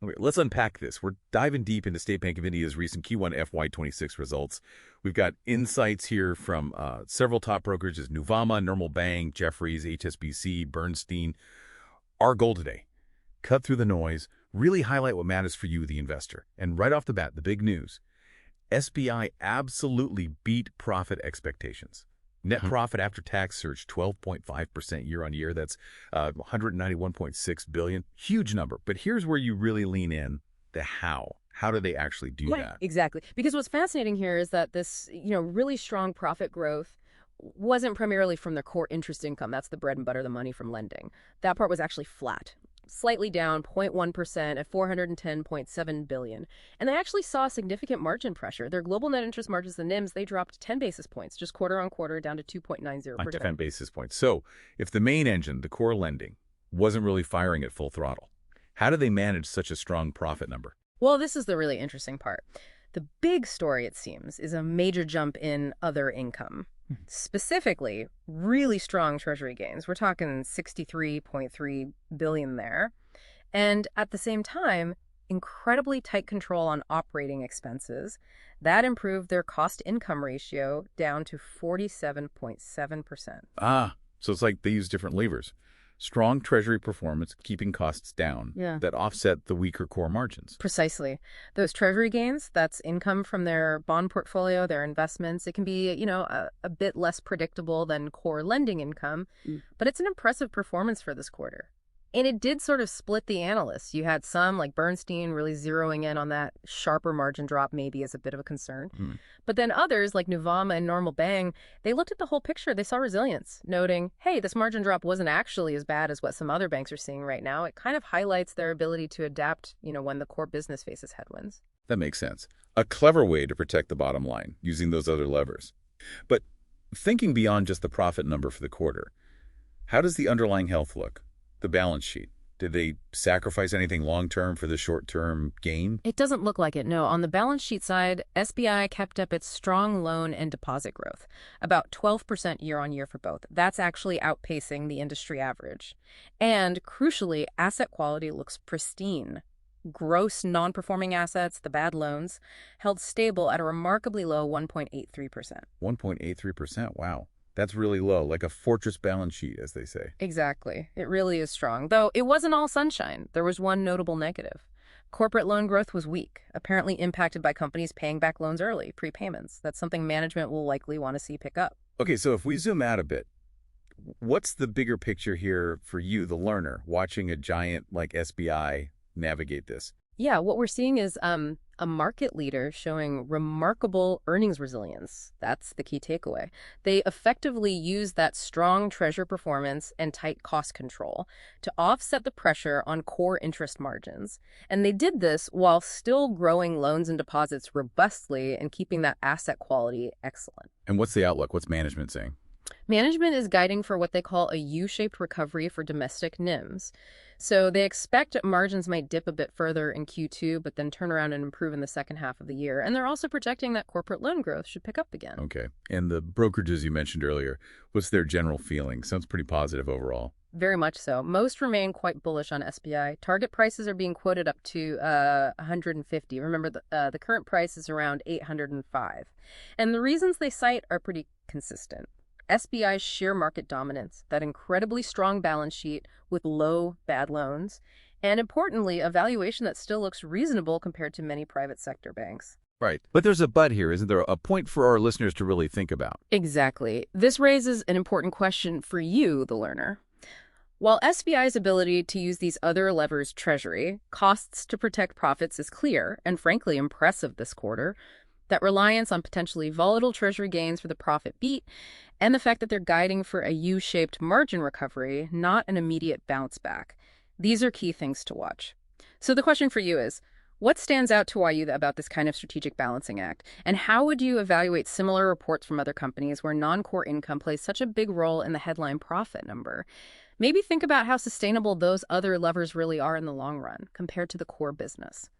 Okay, let's unpack this. We're diving deep into State Bank of India's recent Q1 FY26 results. We've got insights here from several top brokerages, Nuvama, Normal Bank, Jefferies, HSBC, Bernstein. Our goal today, cut through the noise, really highlight what matters for you, the investor. And right off the bat, the big news. SBI absolutely beat profit expectations. Net profit after tax surged 12.5% year on year. That's $191.6 billion. Huge number. But here's where you really lean in, the how. How do they actually do that? Exactly. Because what's fascinating here is that this, really strong profit growth wasn't primarily from their core interest income. That's the bread and butter, the money from lending. That part was actually flat, slightly down 0.1% at $410.7 billion. And they actually saw significant margin pressure. Their global net interest margins, the NIMs, they dropped 10 basis points, just quarter on quarter, down to 2.90%. 10 basis points. So if the main engine, the core lending, wasn't really firing at full throttle, how do they manage such a strong profit number? Well, this is the really interesting part. The big story, it seems, is a major jump in other income. Specifically, really strong Treasury gains. We're talking $63.3 billion there. And at the same time, incredibly tight control on operating expenses. That improved their cost-income ratio down to 47.7%. So it's like they use different levers. Strong Treasury performance, keeping costs down, that offset the weaker core margins. Precisely. Those Treasury gains, that's income from their bond portfolio, their investments. It can be, a bit less predictable than core lending income, but it's an impressive performance for this quarter. And it did sort of split the analysts. You had some, like Bernstein, really zeroing in on that sharper margin drop maybe as a bit of a concern. But then others, like Nuvama and Normal Bank, they looked at the whole picture. They saw resilience, noting, hey, this margin drop wasn't actually as bad as what some other banks are seeing right now. It kind of highlights their ability to adapt, when the core business faces headwinds. That makes sense. A clever way to protect the bottom line, using those other levers. But thinking beyond just the profit number for the quarter, how does the underlying health look? The balance sheet. Did they sacrifice anything long-term for the short-term gain? It doesn't look like it, no. On the balance sheet side, SBI kept up its strong loan and deposit growth, about 12% year on year for both. That's actually outpacing the industry average. And crucially, asset quality looks pristine. Gross non-performing assets, the bad loans, held stable at a remarkably low 1.83%. 1.83%? Wow. That's really low, like a fortress balance sheet, as they say. Exactly. It really is strong. Though it wasn't all sunshine. There was one notable negative. Corporate loan growth was weak, apparently impacted by companies paying back loans early, prepayments. That's something management will likely want to see pick up. Okay, so if we zoom out a bit, what's the bigger picture here for you, the learner, watching a giant like SBI navigate this? Yeah, what we're seeing is a market leader showing remarkable earnings resilience. That's the key takeaway. They effectively use that strong treasury performance and tight cost control to offset the pressure on core interest margins. And they did this while still growing loans and deposits robustly and keeping that asset quality excellent. And what's the outlook? What's management saying? Management is guiding for what they call a U-shaped recovery for domestic NIMs. So they expect margins might dip a bit further in Q2, but then turn around and improve in the second half of the year. And they're also projecting that corporate loan growth should pick up again. Okay. And the brokerages you mentioned earlier, what's their general feeling? Sounds pretty positive overall. Very much so. Most remain quite bullish on SBI. Target prices are being quoted up to 150. Remember, the current price is around 805. And the reasons they cite are pretty consistent. SBI's sheer market dominance, that incredibly strong balance sheet with low bad loans, and importantly, a valuation that still looks reasonable compared to many private sector banks. Right. But there's a but here, isn't there? A point for our listeners to really think about. Exactly. This raises an important question for you, the learner. While SBI's ability to use these other levers, Treasury, costs to protect profits is clear and frankly impressive this quarter, that reliance on potentially volatile Treasury gains for the profit beat, and the fact that they're guiding for a U-shaped margin recovery, not an immediate bounce back. These are key things to watch. So the question for you is, what stands out to you about this kind of strategic balancing act? And how would you evaluate similar reports from other companies where non-core income plays such a big role in the headline profit number? Maybe think about how sustainable those other levers really are in the long run compared to the core business.